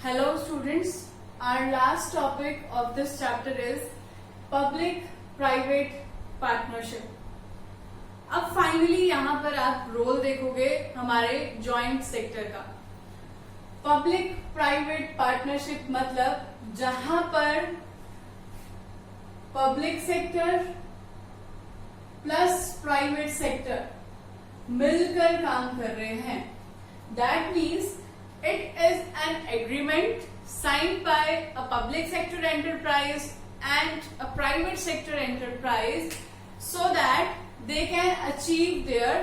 Hello students, our last topic of this chapter is public-private partnership. अब finally यहाँ पर आप रोल देखोगे हमारे जॉइंट सेक्टर का। पब्लिक प्राइवेट पार्टनरशिप मतलब जहां पर public sector plus private sector मिलकर काम कर रहे हैं। That means it is an agreement signed by a public sector enterprise and a private sector enterprise so that they can achieve their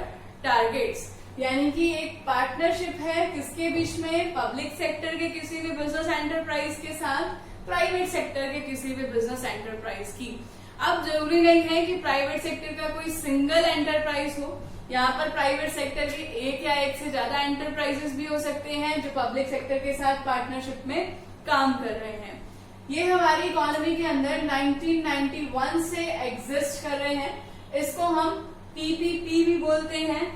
targets. यानी कि एक पार्टनरशिप है किसके बीच में? पब्लिक सेक्टर के किसी भी बिजनेस एंटरप्राइज के साथ प्राइवेट सेक्टर के किसी भी बिजनेस एंटरप्राइज की। अब जरूरी नहीं है कि प्राइवेट सेक्टर का कोई सिंगल एंटरप्राइज हो, यहाँ पर प्राइवेट सेक्टर के एक या एक से ज्यादा एंटरप्राइजेस भी हो सकते हैं जो पब्लिक सेक्टर के साथ पार्टनरशिप में काम कर रहे हैं। ये हमारी इकोनॉमी के अंदर 1991 से एग्जिस्ट कर रहे हैं। इसको हम पीपीपी भी बोलते हैं,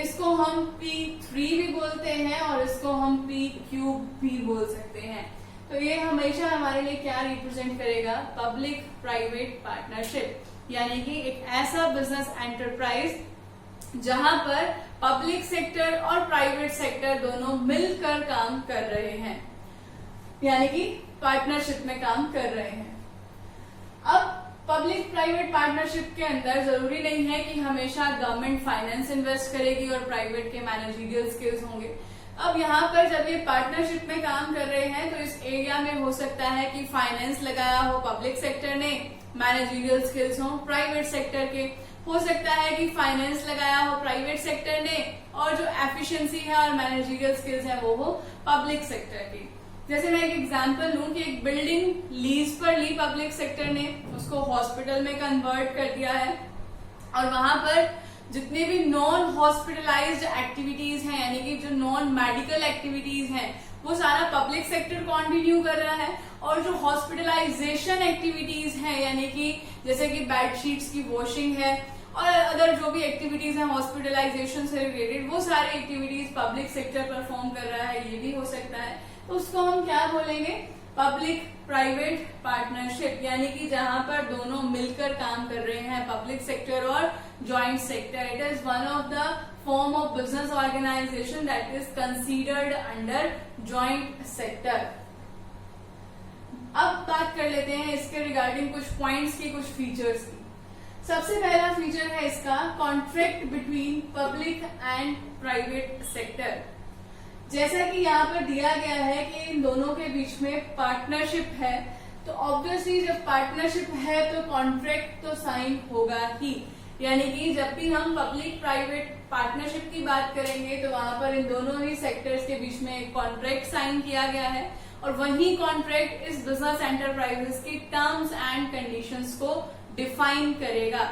इसको हम P3 भी बोलते हैं और इसको हम PQ भी बोल सकते हैं। तो ये हमेशा हमारे लिए क्या रिप्रेजेंट करेगा? पब्लिक प्राइवेट पार्टनरशिप, यानी कि एक ऐसा बिजनेस एंटरप्राइज जहां पर पब्लिक सेक्टर और प्राइवेट सेक्टर दोनों मिलकर काम कर रहे हैं, यानी कि पार्टनरशिप में काम कर रहे हैं। अब पब्लिक प्राइवेट पार्टनरशिप के अंदर जरूरी नहीं है कि हमेशा गवर्नमेंट फाइनेंस इन्वेस्ट करेगी और प्राइवेट के मैनेजरियल स्किल्स होंगे। अब यहाँ पर जब ये पार्टनरशिप में काम कर रहे हैं तो इस एरिया में हो सकता है कि फाइनेंस लगाया हो पब्लिक सेक्टर ने, मैनेजरियल स्किल्स हो प्राइवेट सेक्टर के, हो सकता है कि फाइनेंस लगाया हो प्राइवेट सेक्टर ने और जो एफिशिएंसी है और मैनेजरियल स्किल्स है वो हो पब्लिक सेक्टर की। जैसे मैं एक एग्जांपल लूं कि एक बिल्डिंग लीज पर ली पब्लिक सेक्टर ने, उसको हॉस्पिटल में कन्वर्ट कर दिया है और वहां पर जितने भी नॉन हॉस्पिटलाइज्ड एक्टिविटीज हैं, यानी कि जो नॉन मेडिकल एक्टिविटीज हैं, वो सारा पब्लिक सेक्टर कंटिन्यू कर रहा है और जो हॉस्पिटलाइजेशन एक्टिविटीज हैं, यानी कि जैसे कि बेडशीट्स की वॉशिंग है और अदर जो भी एक्टिविटीज हैं हॉस्पिटलाइजेशन से रिलेटेड, वो सारी एक्टिविटीज पब्लिक सेक्टर परफॉर्म कर रहा है, ये भी हो सकता है। तो उसको हम क्या बोलेंगे? पब्लिक प्राइवेट पार्टनरशिप, यानी कि जहां पर दोनों मिलकर काम कर रहे हैं, पब्लिक सेक्टर और joint sector. It is one of the form of business organization that is considered under joint sector. अब बात कर लेते हैं इसके रिगार्डिंग कुछ पॉइंट्स की, कुछ फीचर्स की। सबसे पहला फीचर है इसका contract between public and private sector. जैसा कि यहाँ पर दिया गया है कि इन दोनों के बीच में पार्टनरशिप है, तो ऑब्वियसली जब पार्टनरशिप है तो कॉन्ट्रैक्ट तो साइन होगा ही। यानी कि जब भी हम पब्लिक प्राइवेट पार्टनरशिप की बात करेंगे तो वहां पर इन दोनों ही सेक्टर्स के बीच में एक कॉन्ट्रैक्ट साइन किया गया है और वही कॉन्ट्रैक्ट इस बिजनेस एंटरप्राइजेस की टर्म्स एंड कंडीशंस को डिफाइन करेगा।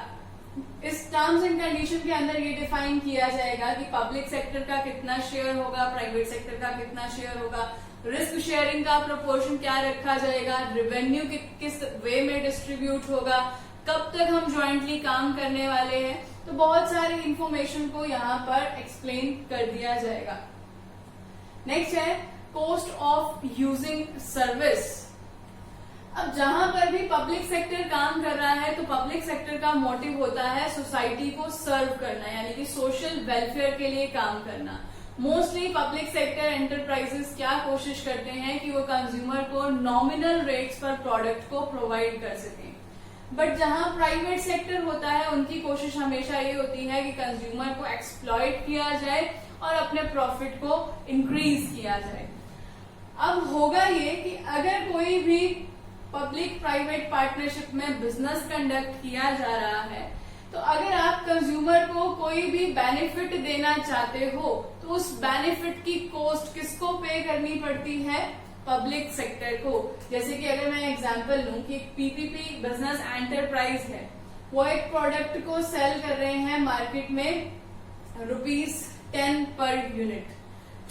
इस टर्म्स एंड कंडीशन के अंदर ये डिफाइन किया जाएगा कि पब्लिक सेक्टर का कितना शेयर होगा, प्राइवेट सेक्टर का कितना शेयर होगा, रिस्क शेयरिंग का प्रोपोर्शन क्या रखा जाएगा, रेवेन्यू किस वे में डिस्ट्रीब्यूट होगा, कब तक हम ज्वाइंटली काम करने वाले हैं। तो बहुत सारी इंफॉर्मेशन को यहाँ पर एक्सप्लेन कर दिया जाएगा। नेक्स्ट है कॉस्ट ऑफ यूजिंग सर्विस। अब जहां पर भी पब्लिक सेक्टर काम कर रहा है तो पब्लिक सेक्टर का मोटिव होता है सोसाइटी को सर्व करना, यानी कि सोशल वेलफेयर के लिए काम करना। मोस्टली पब्लिक सेक्टर एंटरप्राइजेस क्या कोशिश करते हैं कि वो कंज्यूमर को नॉमिनल रेट्स पर प्रोडक्ट को प्रोवाइड कर सकें, बट जहां प्राइवेट सेक्टर होता है उनकी कोशिश हमेशा ये होती है कि कंज्यूमर को एक्सप्लॉइट किया जाए और अपने प्रॉफिट को इंक्रीज किया जाए। अब होगा ये कि अगर कोई भी पब्लिक प्राइवेट पार्टनरशिप में बिजनेस कंडक्ट किया जा रहा है तो अगर आप कंज्यूमर को कोई भी बेनिफिट देना चाहते हो तो उस बेनिफिट की कॉस्ट किसको पे करनी पड़ती है? पब्लिक सेक्टर को। जैसे कि अगर मैं एग्जांपल लूं कि पीपीपी बिजनेस एंटरप्राइज है, वो एक प्रोडक्ट को सेल कर रहे हैं मार्केट में ₹10 पर यूनिट,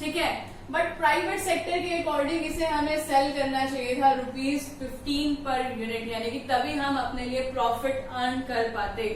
ठीक है, बट प्राइवेट सेक्टर के अकॉर्डिंग इसे हमें सेल करना चाहिए था ₹15 पर यूनिट, यानी कि तभी हम अपने लिए प्रॉफिट अर्न कर पाते।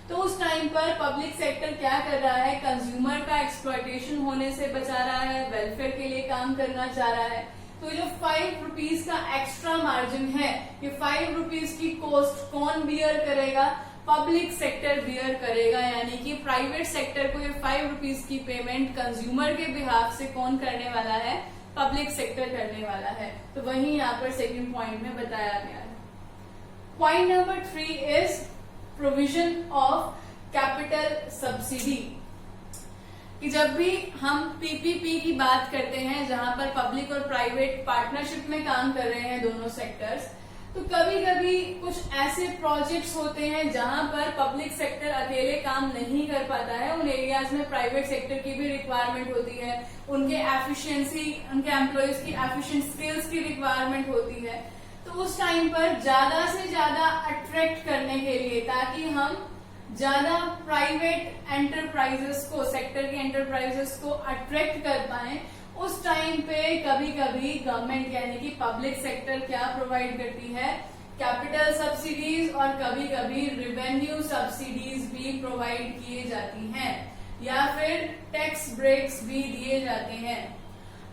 तो उस टाइम पर पब्लिक सेक्टर क्या कर रहा है? कंज्यूमर का एक्सप्लॉयटेशन होने से बचा रहा है, वेलफेयर के लिए काम करना चाह रहा है। तो जो 5 रुपीज का एक्स्ट्रा मार्जिन है, ये 5 रुपीज की कॉस्ट कौन बियर करेगा? पब्लिक सेक्टर बियर करेगा, यानी कि प्राइवेट सेक्टर को ये 5 रुपीज की पेमेंट कंज्यूमर के बिहाफ से कौन करने वाला है? पब्लिक सेक्टर करने वाला है। तो वही यहाँ पर सेकंड पॉइंट में बताया गया है। Point number 3 is provision of capital subsidy, कि जब भी हम पीपीपी की बात करते हैं, जहां पर पब्लिक और प्राइवेट पार्टनरशिप में काम कर रहे हैं दोनों सेक्टर्स, तो कभी कभी कुछ ऐसे प्रोजेक्ट्स होते हैं जहां पर पब्लिक सेक्टर अकेले काम नहीं कर पाता है। उन एरियाज में प्राइवेट सेक्टर की भी रिक्वायरमेंट होती है, उनके एफिशिएंसी, उनके एम्प्लॉयज की एफिशिएंट स्किल्स की रिक्वायरमेंट होती है। तो उस टाइम पर ज्यादा से ज्यादा अट्रैक्ट करने के लिए, ताकि हम ज्यादा प्राइवेट एंटरप्राइजेस को, सेक्टर के एंटरप्राइजेस को अट्रैक्ट कर पाए, उस टाइम पे कभी कभी गवर्नमेंट यानी कि पब्लिक सेक्टर क्या प्रोवाइड करती है? कैपिटल सब्सिडीज और कभी कभी रिवेन्यू सब्सिडीज भी प्रोवाइड किए जाती हैं, या फिर टैक्स ब्रेक्स भी दिए जाते हैं।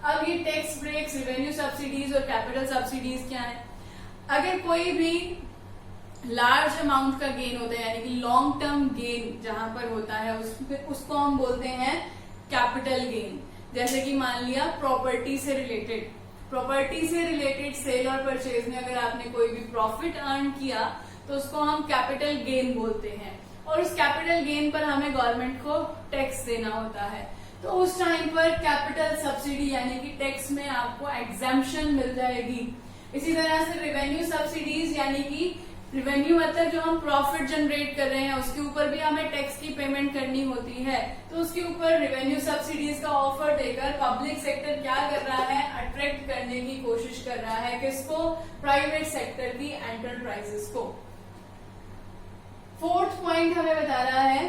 अब ये टैक्स ब्रेक्स, रिवेन्यू सब्सिडीज और कैपिटल सब्सिडीज क्या है? अगर कोई भी लार्ज अमाउंट का गेन होता है, यानी कि लॉन्ग टर्म गेन जहां पर होता है, उसको हम बोलते हैं कैपिटल गेन। जैसे कि मान लिया प्रॉपर्टी से रिलेटेड सेल और परचेज में अगर आपने कोई भी प्रॉफिट अर्न किया, तो उसको हम कैपिटल गेन बोलते हैं, और उस कैपिटल गेन पर हमें गवर्नमेंट को टैक्स देना होता है। तो उस टाइम पर कैपिटल सब्सिडी यानी कि टैक्स में आपको एग्जेम्पशन मिल जाएगी। इसी तरह से रिवेन्यू सब्सिडीज, यानी कि रिवेन्यू मतलब जो हम प्रॉफिट जनरेट कर रहे हैं उसके ऊपर भी हमें टैक्स की पेमेंट करनी होती है, तो उसके ऊपर रिवेन्यू सब्सिडीज का ऑफर देकर पब्लिक सेक्टर क्या कर रहा है? अट्रैक्ट करने की कोशिश कर रहा है। किसको? प्राइवेट सेक्टर की एंटरप्राइजेस को। फोर्थ पॉइंट हमें बता रहा है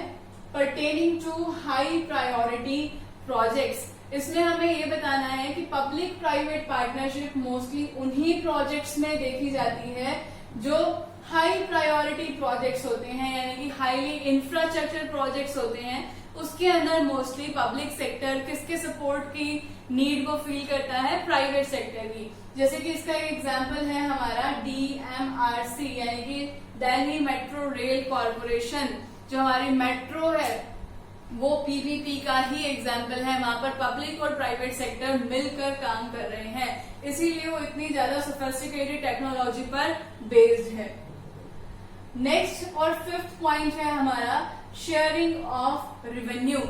pertaining to high priority projects. इसमें हमें ये बताना है कि पब्लिक प्राइवेट पार्टनरशिप मोस्टली उन्हीं प्रोजेक्ट्स में देखी जाती है जो हाई प्रायोरिटी प्रोजेक्ट्स होते हैं, यानी कि हाईली इंफ्रास्ट्रक्चर प्रोजेक्ट्स होते हैं। उसके अंदर मोस्टली पब्लिक सेक्टर किसके सपोर्ट की नीड को फील करता है? प्राइवेट सेक्टर की। जैसे कि इसका एक एग्जांपल है हमारा DMRC, यानी कि दिल्ली मेट्रो रेल कॉरपोरेशन। जो हमारी मेट्रो है वो पीपीपी का ही एग्जाम्पल है। वहां पर पब्लिक और प्राइवेट सेक्टर मिलकर काम कर रहे हैं, इसीलिए वो इतनी ज्यादा सोफिस्टिकेटेड टेक्नोलॉजी पर बेस्ड है। नेक्स्ट और फिफ्थ पॉइंट है हमारा sharing of revenue.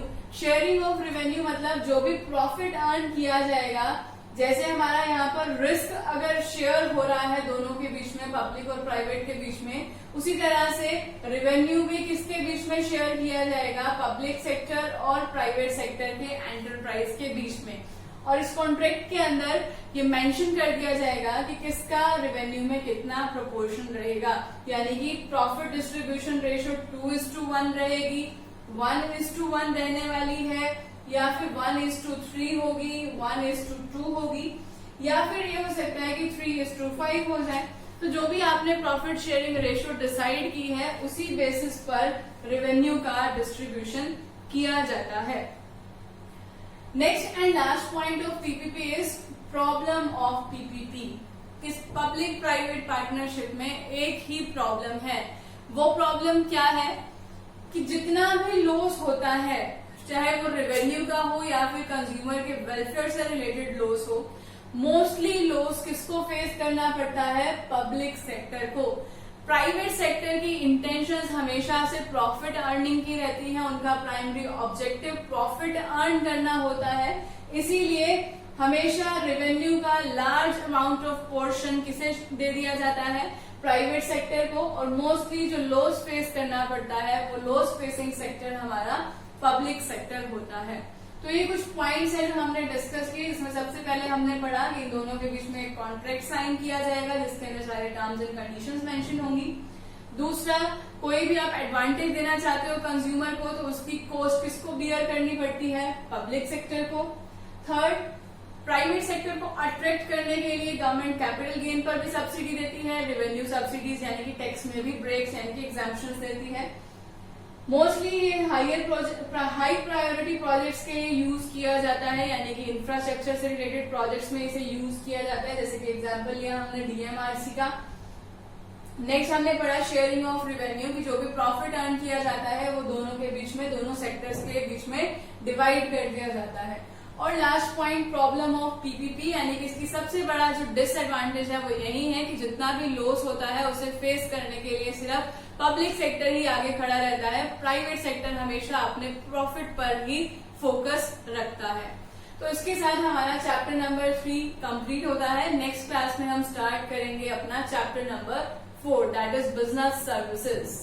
Sharing of revenue मतलब जो भी प्रॉफिट अर्न किया जाएगा, जैसे हमारा यहाँ पर रिस्क अगर शेयर हो रहा है दोनों के बीच में, पब्लिक और प्राइवेट के बीच में, उसी तरह से रेवेन्यू भी किसके बीच में शेयर किया जाएगा? पब्लिक सेक्टर और प्राइवेट सेक्टर के एंटरप्राइज के बीच में। और इस कॉन्ट्रैक्ट के अंदर ये मेंशन कर दिया जाएगा कि किसका रेवेन्यू में कितना प्रोपोर्शन रहेगा, यानी कि प्रॉफिट डिस्ट्रीब्यूशन रेशियो 2:1 रहेगी, 1:1 रहने वाली है, या फिर 1:3 होगी, 1:2 होगी, या फिर ये हो सकता है कि 3:5 हो जाए। तो जो भी आपने प्रॉफिट शेयरिंग रेशियो डिसाइड की है, उसी बेसिस पर रेवेन्यू का डिस्ट्रीब्यूशन किया जाता है। Next and last point of PPP is problem of PPP. इस पब्लिक प्राइवेट पार्टनरशिप में एक ही प्रॉब्लम है। वो प्रॉब्लम क्या है कि जितना भी लॉस होता है, चाहे वो रेवेन्यू का हो या फिर कंज्यूमर के वेलफेयर से रिलेटेड लॉस हो, मोस्टली लॉस किसको फेस करना पड़ता है? पब्लिक सेक्टर को। प्राइवेट सेक्टर की इंटेंशंस हमेशा से प्रॉफिट अर्निंग की रहती है, उनका प्राइमरी ऑब्जेक्टिव प्रॉफिट अर्न करना होता है, इसीलिए हमेशा रेवेन्यू का लार्ज अमाउंट ऑफ पोर्शन किसे दे दिया जाता है? प्राइवेट सेक्टर को। और मोस्टली जो लॉस फेस करना पड़ता है वो लॉस फेसिंग सेक्टर हमारा पब्लिक सेक्टर होता है। तो ये कुछ पॉइंट्स हैं जो हमने डिस्कस किए। इसमें सबसे पहले हमने पढ़ा कि इन दोनों के बीच में एक कॉन्ट्रैक्ट साइन किया जाएगा जिसके अंदर सारे टर्म्स एंड कंडीशंस मेंशन होंगी। दूसरा, कोई भी आप एडवांटेज देना चाहते हो कंज्यूमर को तो उसकी कॉस्ट किसको बियर करनी पड़ती है? पब्लिक सेक्टर को। थर्ड, प्राइवेट सेक्टर को अट्रैक्ट करने के लिए गवर्नमेंट कैपिटल गेन पर भी सब्सिडी देती है, रेवेन्यू सब्सिडीज यानी कि टैक्स में भी ब्रेक्स यानी कि एग्जाम्पशंस देती है। मोस्टली ये हाई प्रायोरिटी प्रोजेक्ट्स के लिए यूज किया जाता है, यानी कि इंफ्रास्ट्रक्चर से रिलेटेड प्रोजेक्ट्स में इसे यूज किया जाता है। जैसे कि एग्जांपल लिया हमने डीएमआरसी का। नेक्स्ट हमने पढ़ा शेयरिंग ऑफ रेवेन्यू की जो भी प्रॉफिट अर्न किया जाता है वो दोनों के बीच में, दोनों सेक्टर्स के बीच में डिवाइड कर दिया जाता है। और last point problem of PPP, यानी कि इसकी सबसे बड़ा जो डिसएडवांटेज है वो यही है कि जितना भी लॉस होता है उसे फेस करने के लिए सिर्फ पब्लिक सेक्टर ही आगे खड़ा रहता है, प्राइवेट सेक्टर हमेशा अपने प्रॉफिट पर ही फोकस रखता है। तो इसके साथ हमारा चैप्टर नंबर 3 कंप्लीट होता है। नेक्स्ट क्लास में हम स्टार्ट करेंगे अपना chapter number 4 that is business services.